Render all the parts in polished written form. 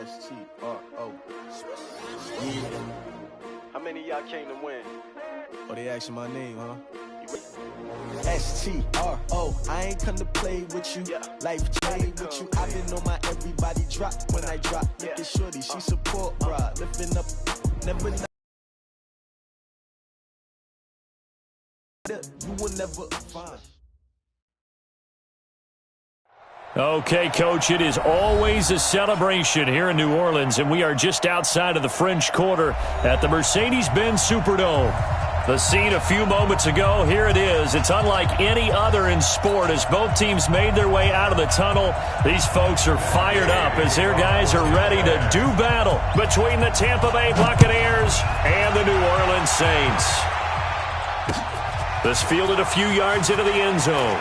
S-T-R-O. Yeah. How many of y'all came to win? Oh, they asking my name, huh? S-T-R-O. I ain't come to play with you. Life change with you. I've been on my everybody drop. When I drop, look at shorty, she support, bruh. Lifting up, never know. You will never find. Okay, Coach, it is always a celebration here in New Orleans, and we are just outside of the French Quarter at the Mercedes-Benz Superdome. The scene a few moments ago, here it is. It's unlike any other in sport as both teams made their way out of the tunnel. These folks are fired up as their guys are ready to do battle between the Tampa Bay Buccaneers and the New Orleans Saints. This fielded a few yards into the end zone.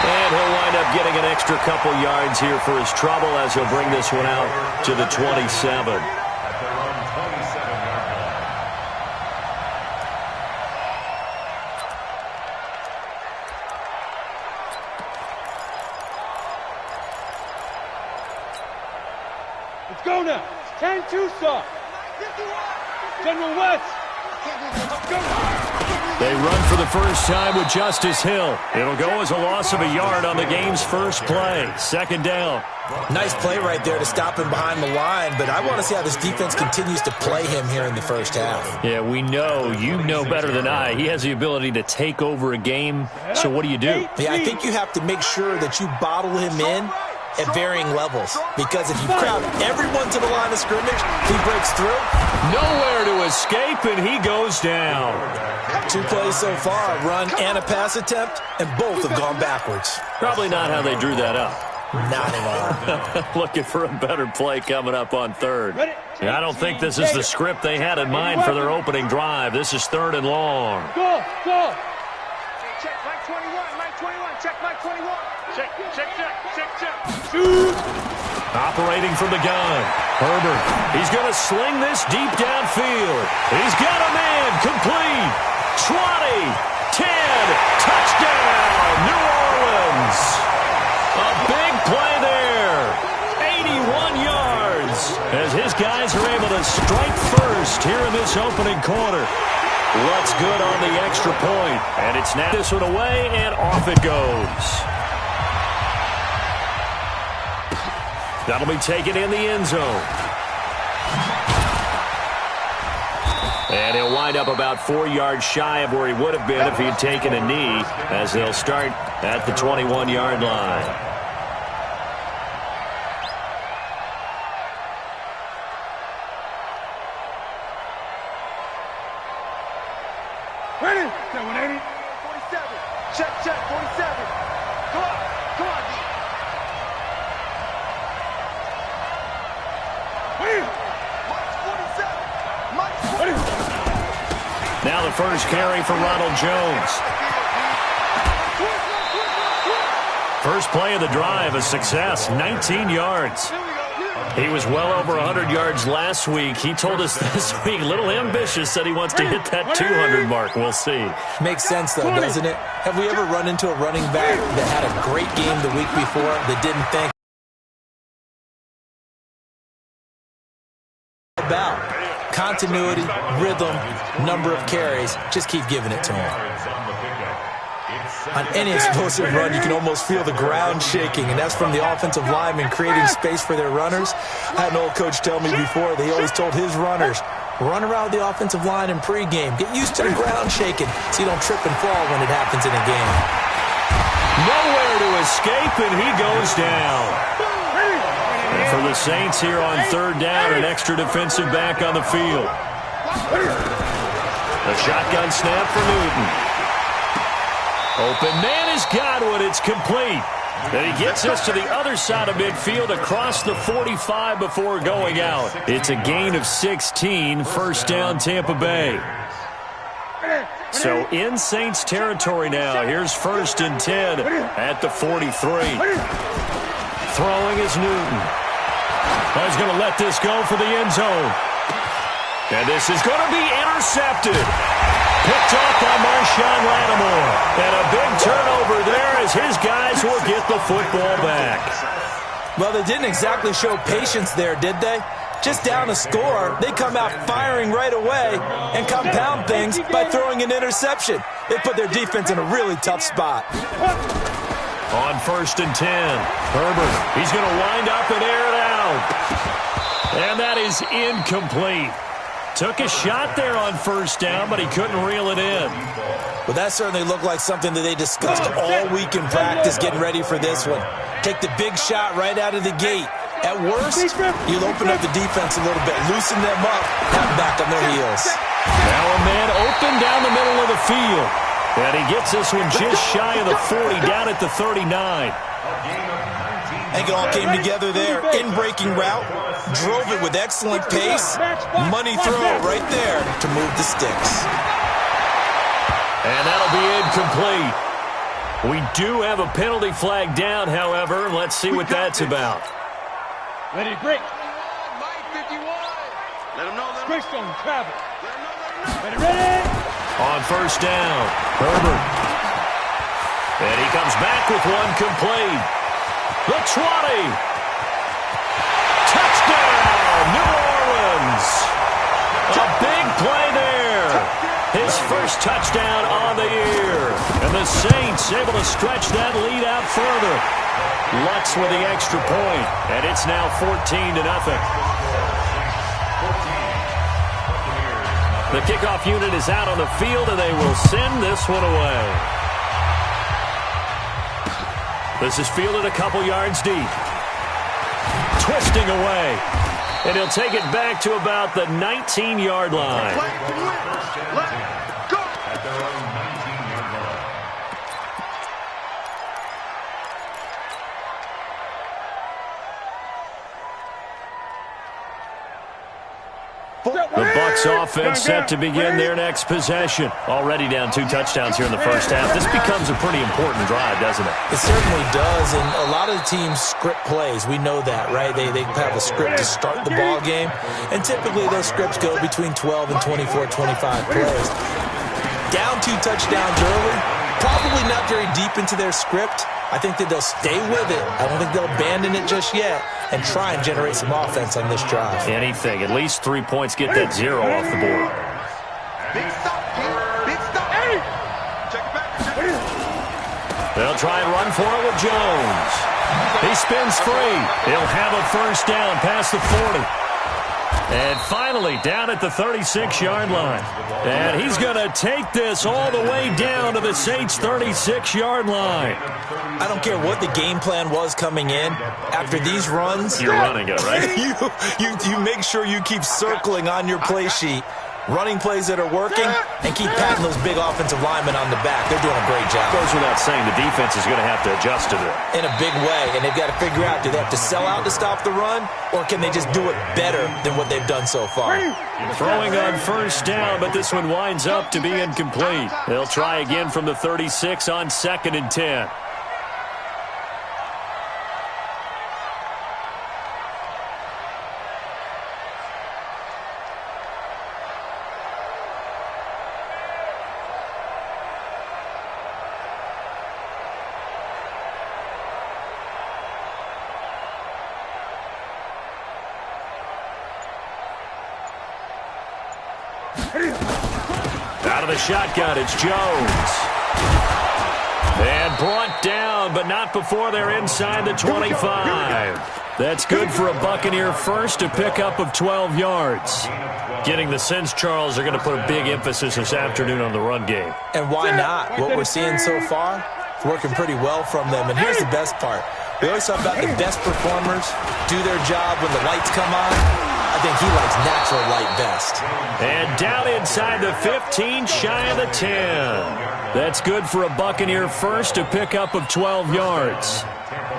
And he'll wind up getting an extra couple yards here for his trouble as he'll bring this one out to the 27. Let's go now. 10-2 start. General West. Let's go. They run for the first time with Justice Hill. It'll go as a loss of a yard on the game's first play. Second down. Nice play right there to stop him behind the line, but I want to see how this defense continues to play him here in the first half. Yeah, we know. You know better than I. He has the ability to take over a game, so what do you do? Yeah, I think you have to make sure that you bottle him in at varying levels, because if you crowd everyone to the line of scrimmage, he breaks through. Nowhere to escape, and he goes down. 2 plays so far, a run and a pass attempt, and both have gone backwards. Probably not how they drew that up. Not at all. Looking for a better play coming up on third. I don't think this is the script they had in mind for their opening drive. This is 3rd and long. Go, go. Check Mike 21, Mike 21, check Mike 21. Check. Shoot. Operating from the gun. Herbert. He's going to sling this deep downfield. He's got a man. Complete. 20. 10. Touchdown. New Orleans. A big play there. 81 yards. As his guys are able to strike first here in this opening quarter. What's good on the extra point? And it's now this one away, and off it goes. That'll be taken in the end zone. And he'll wind up about 4 yards shy of where he would have been if he had taken a knee, as they'll start at the 21-yard line. Ready? 180. 47. Check, 47. Come on. Wait. Mike 47. Now the first carry for Ronald Jones. First play of the drive, a success, 19 yards. He was well over 100 yards last week. He told us this week, a little ambitious, said he wants to hit that 200 mark. We'll see. Makes sense, though, doesn't it? Have we ever run into a running back that had a great game the week before that didn't think about continuity, rhythm, number of carries? Just keep giving it to him. On any explosive run, you can almost feel the ground shaking, and that's from the offensive linemen creating space for their runners. I had an old coach tell me before, they always told his runners, run around the offensive line in pregame. Get used to the ground shaking so you don't trip and fall when it happens in a game. Nowhere to escape, and he goes down. And for the Saints here on 3rd down, an extra defensive back on the field. The shotgun snap for Newton. Open man has got one. It's complete. And he gets us to the other side of midfield across the 45 before going out. It's a gain of 16. First down, Tampa Bay. So in Saints territory now. Here's 1st and 10 at the 43. Throwing is Newton. He's going to let this go for the end zone. And this is going to be intercepted. Picked off by Marshawn Lattimore. And a big turnover there as his guys will get the football back. Well, they didn't exactly show patience there, did they? Just down a score, they come out firing right away and compound things by throwing an interception. They put their defense in a really tough spot. On 1st and 10, Herbert, he's going to wind up and air it out. And that is incomplete. Took a shot there on 1st down, but he couldn't reel it in. Well, that certainly looked like something that they discussed all week in practice getting ready for this one. Take the big shot right out of the gate. At worst, you'll open up the defense a little bit, loosen them up, have them back on their heels. Now a man open down the middle of the field. And he gets this one just shy of the 40, down at the 39. I think it all came together there. In-breaking route, drove it with excellent pace. Money throw right there to move the sticks. And that'll be incomplete. We do have a penalty flag down, however. Let's see what that's about. Ready to break. Bricks on travel. Ready. On 1st down, Herbert. And he comes back with one complete. The 20. Touchdown, New Orleans. A big play there. His first touchdown on the year. And the Saints able to stretch that lead out further. Lutz with the extra point, and it's now 14-0. The kickoff unit is out on the field, and they will send this one away. This is fielded a couple yards deep. Twisting away, and he'll take it back to about the 19-yard line. The Bucs offense set to begin their next possession. Already down 2 touchdowns here in the first half. This becomes a pretty important drive, doesn't it? It certainly does, and a lot of the teams script plays. We know that, right? They have a script to start the ball game, and typically those scripts go between 12 and 24, 25 plays. Down 2 touchdowns early, probably not very deep into their script. I think that they'll stay with it. I don't think they'll abandon it just yet and try and generate some offense on this drive. Anything. At least 3 points. Get that 0 off the board. Big stop. Big stop. Hey. Check it back. They'll try and run for it with Jones. He spins free. He'll have a first down past the 40. And finally, down at the 36-yard line. And he's going to take this all the way down to the Saints' 36-yard line. I don't care what the game plan was coming in. After these runs, you're running it, right? you make sure you keep circling on your play sheet, running plays that are working, and keep patting those big offensive linemen on the back. They're doing a great job. Goes without saying, the defense is going to have to adjust to it. In a big way, and they've got to figure out, do they have to sell out to stop the run, or can they just do it better than what they've done so far? Throwing on first down, but this one winds up to be incomplete. They'll try again from the 36 on 2nd and 10. Out of the shotgun, it's Jones. And brought down, but not before they're inside the 25. That's good for a Buccaneer first, a pickup of 12 yards. Getting the sense, Charles, are going to put a big emphasis this afternoon on the run game. And why not? What we're seeing so far, it's working pretty well from them. And here's the best part. We always talk about the best performers do their job when the lights come on. I think he likes natural light best. And down inside the 15, shy of the 10. That's good for a Buccaneer first, a pickup of 12 yards.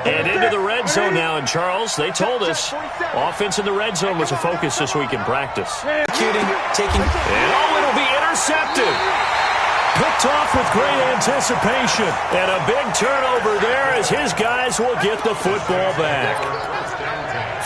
And into the red zone now, and Charles, they told us offense in the red zone was a focus this week in practice. Taking. And it'll be intercepted. Picked off with great anticipation. And a big turnover there as his guys will get the football back.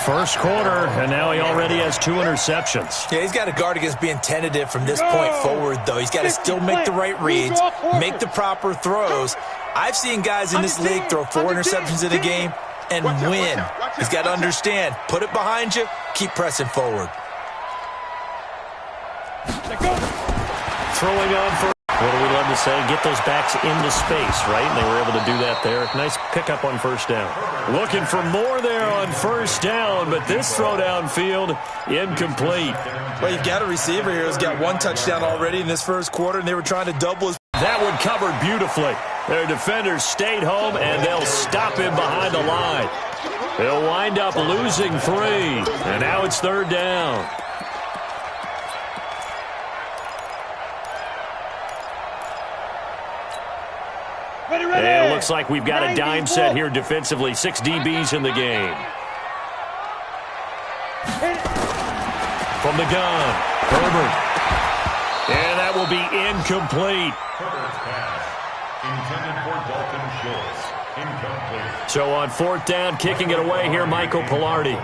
First quarter, and now he already has 2 interceptions. Yeah, he's got to guard against being tentative from this point forward, though. He's got to still make the right reads, make the proper throws. I've seen guys in this league throw 4 interceptions in a game. and win. He's got to understand, put it behind you, keep pressing forward. Throwing on for, what do we love to say? Get those backs into space, right? And they were able to do that there. Nice pickup on first down. Looking for more there on first down, but this throw downfield, incomplete. Well, you've got a receiver here who's got one touchdown already in this first quarter, and they were trying to double his. That one covered beautifully. Their defenders stayed home, and they'll stop him behind the line. They'll wind up losing 3, and now it's third down. And it looks like we've got a dime set here defensively. 6 DBs in the game. From the gun, Herbert. And that will be incomplete. Intended for Dalton Schultz. Incomplete. So on fourth down, kicking it away here, Michael Pilardi.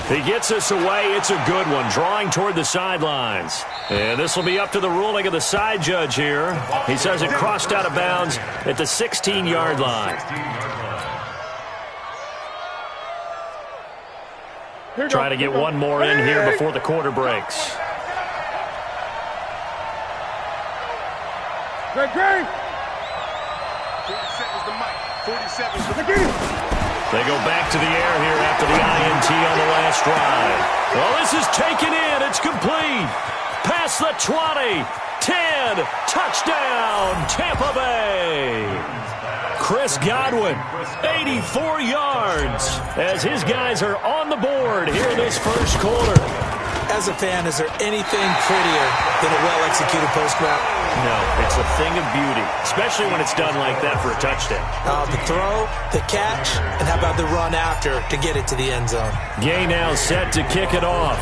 He gets us away. It's a good one, drawing toward the sidelines. And this will be up to the ruling of the side judge here. He says it crossed out of bounds at the 16-yard line. Try to get one more in here before the quarter breaks. Great. 47's the mic. 47's the mic. They go back to the air here after the INT on the last drive. Well, this is taken in. It's complete. Past the 20. 10. Touchdown, Tampa Bay. Chris Godwin, 84 yards, as his guys are on the board here in this first quarter. As a fan, is there anything prettier than a well-executed post route? No, it's a thing of beauty, especially when it's done like that for a touchdown. The throw, the catch, and how about the run after to get it to the end zone? Gay now set to kick it off.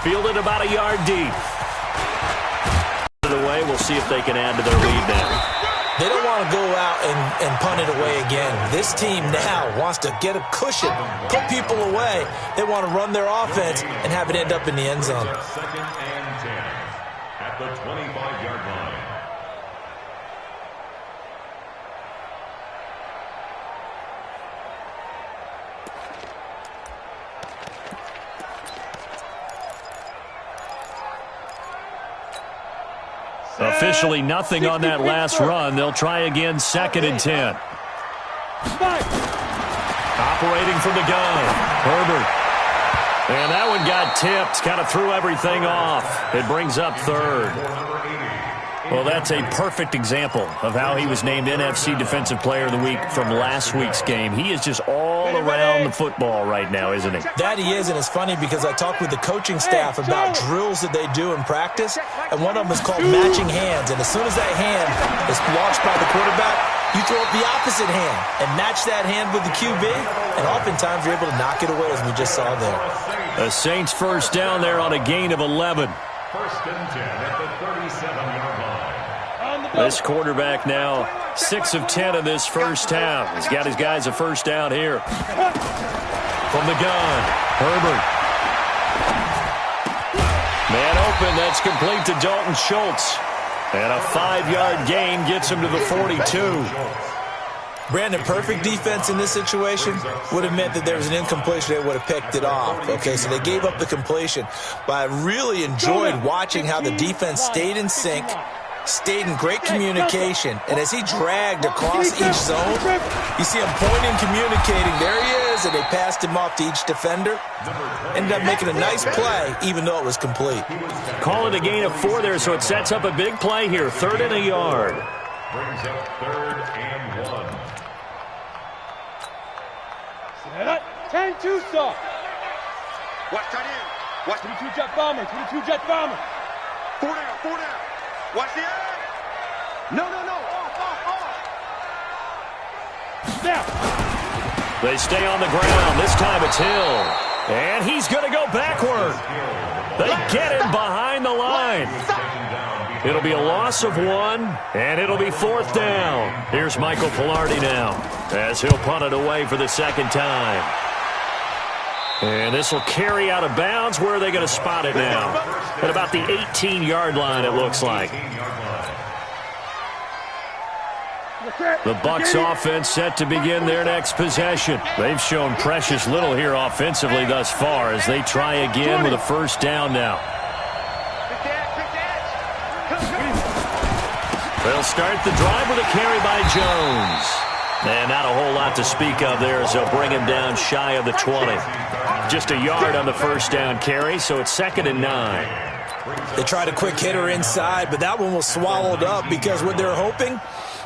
Fielded about a yard deep. Away, we'll see if they can add to their lead now. They don't want to go out and punt it away again. This team now wants to get a cushion, put people away. They want to run their offense and have it end up in the end zone. Second and 10 at the 25-yard line. Officially nothing on that last run. They'll try again, 2nd and 10. Operating from the gun, Herbert. And that one got tipped, kind of threw everything off. It brings up 3rd. Well, that's a perfect example of how he was named NFC Defensive Player of the Week from last week's game. He is just all around the football right now, isn't he? That he is, and it's funny because I talked with the coaching staff about drills that they do in practice, and one of them is called matching hands. And as soon as that hand is launched by the quarterback, you throw up the opposite hand and match that hand with the QB, and oftentimes you're able to knock it away, as we just saw there. The Saints first down there on a gain of 11. First and 10 at the 37-yard line. This quarterback now 6 of 10 in this first half. He's got his guys a first down here. From the gun, Herbert. Man open, that's complete to Dalton Schultz. And a 5-yard gain gets him to the 42. Brandon, perfect defense in this situation would have meant that there was an incompletion. They would have picked it off. Okay, so they gave up the completion. But I really enjoyed watching how the defense stayed in sync, stayed in great communication. And as he dragged across each zone, you see him pointing, communicating. There he is, and they passed him off to each defender. Ended up making a nice play, even though it was complete. Call it a gain of 4 there, so it sets up a big play here. 3rd and a yard. Brings up 3rd and 1. 10-2 stop. Watch tight end. Watch 22 jet bomber. 22 jet bomber. 4 down. 4 down. Watch the end. No. Off. Snap. They stay on the ground. This time it's Hill. And he's going to go backward. They get him behind the line. It'll be a loss of 1, and it'll be 4th down. Here's Michael Pilardi now, as he'll punt it away for the 2nd time. And this will carry out of bounds. Where are they going to spot it now? At about the 18-yard line, it looks like. The Bucs offense set to begin their next possession. They've shown precious little here offensively thus far as they try again with a first down now. They'll start the drive with a carry by Jones. And not a whole lot to speak of there as they'll bring him down shy of the 20. Just a yard on the first down carry, so it's 2nd and 9. They tried a quick hitter inside, but that one was swallowed up because what they're hoping,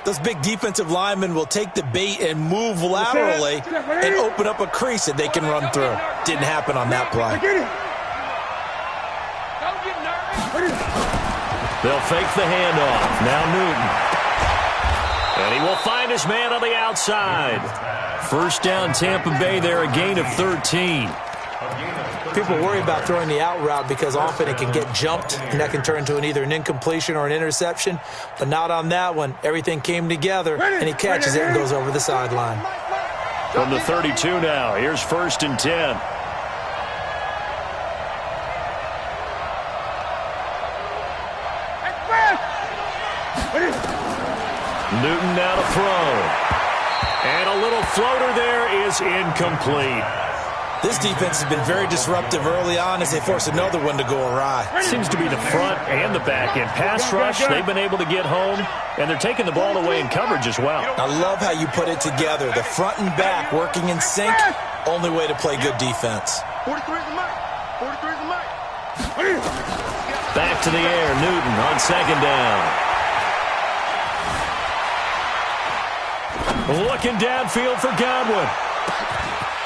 those big defensive linemen will take the bait and move laterally and open up a crease that they can run through. Didn't happen on that play. They'll fake the handoff. Now Newton. And he will find his man on the outside. First down Tampa Bay there, a gain of 13. People worry about throwing the out route because often it can get jumped, and that can turn into either an incompletion or an interception. But not on that one. Everything came together, and he catches it and goes over the sideline. From the 32 now, here's 1st and 10. Newton now to throw. And a little floater there is incomplete. This defense has been very disruptive early on as they force another one to go awry. Seems to be the front and the back end. Pass rush, they've been able to get home, and they're taking the ball away in coverage as well. I love how you put it together. The front and back working in sync, only way to play good defense. 43 is the mic. 43 is the mic. Back to the air, Newton on 2nd down. Looking downfield for Godwin.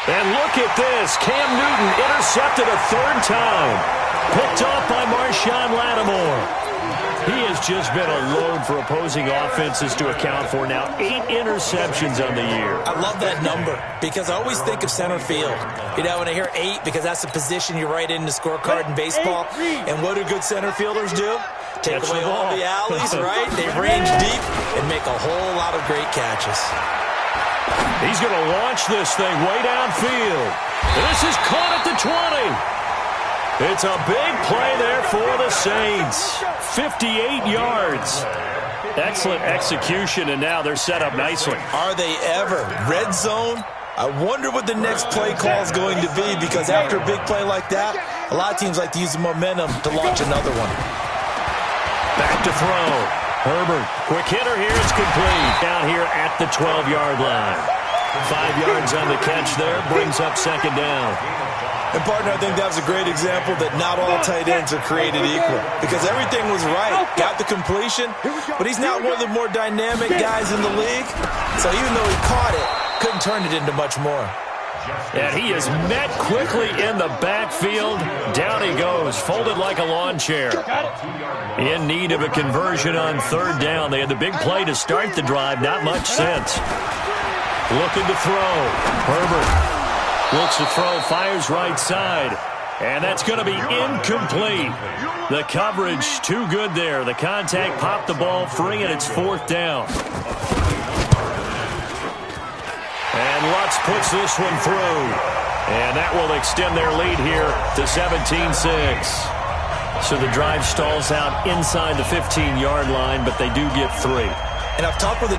And look at this. Cam Newton intercepted a 3rd time. Picked off by Marshawn Lattimore. He has just been a load for opposing offenses to account for now. 8 interceptions on the year. I love that number because I always think of center field. You know, when I hear 8, because that's the position you write in the scorecard in baseball. And what do good center fielders do? Take away all the alleys, right? They range deep and make a whole lot of great catches. He's going to launch this thing way downfield. This is caught at the 20. It's a big play there for the Saints. 58 yards. Excellent execution, and now they're set up nicely. Are they ever? Red zone? I wonder what the next play call is going to be because after a big play like that, a lot of teams like to use the momentum to launch another one. Back to throw. Herbert, quick hitter here. It's complete. Down here at the 12-yard line. 5 yards on the catch there. Brings up 2nd down. And, partner, I think that was a great example that not all tight ends are created equal because everything was right. Got the completion, but he's not one of the more dynamic guys in the league. So even though he caught it, couldn't turn it into much more. And he is met quickly in the backfield. Down he goes, folded like a lawn chair. In need of a conversion on 3rd down. They had the big play to start the drive. Not much sense. Looking to throw. Herbert looks to throw, fires right side. And that's going to be incomplete. The coverage too good there. The contact popped the ball free, and it's 4th down. And Lutz puts this one through. And that will extend their lead here to 17-6. So the drive stalls out inside the 15-yard line, but they do get 3. And I've talked with